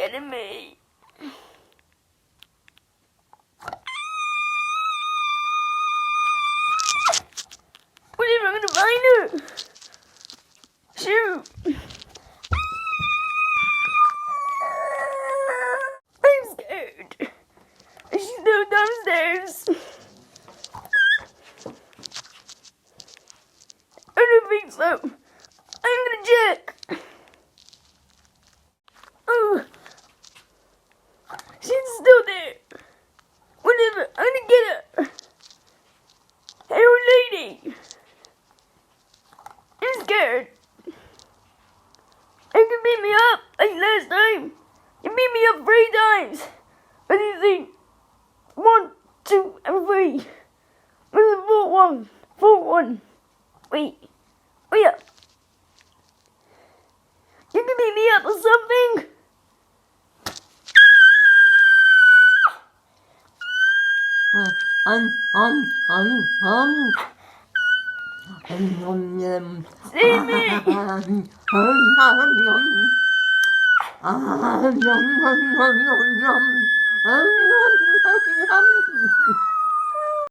enemy. What if I'm gonna find her? Shoot! I'm scared. She's still downstairs. I don't think so. I'm gonna check. Oh, she's still there. Whatever, I'm gonna get her. Hey, old lady. I'm scared. You can beat me up like last time. You beat me up 3 times. What do you think? 1, 2, and 3. Where's the 4th one? 4th one. Wait. Oh yeah. You can beat me up or something. Save me.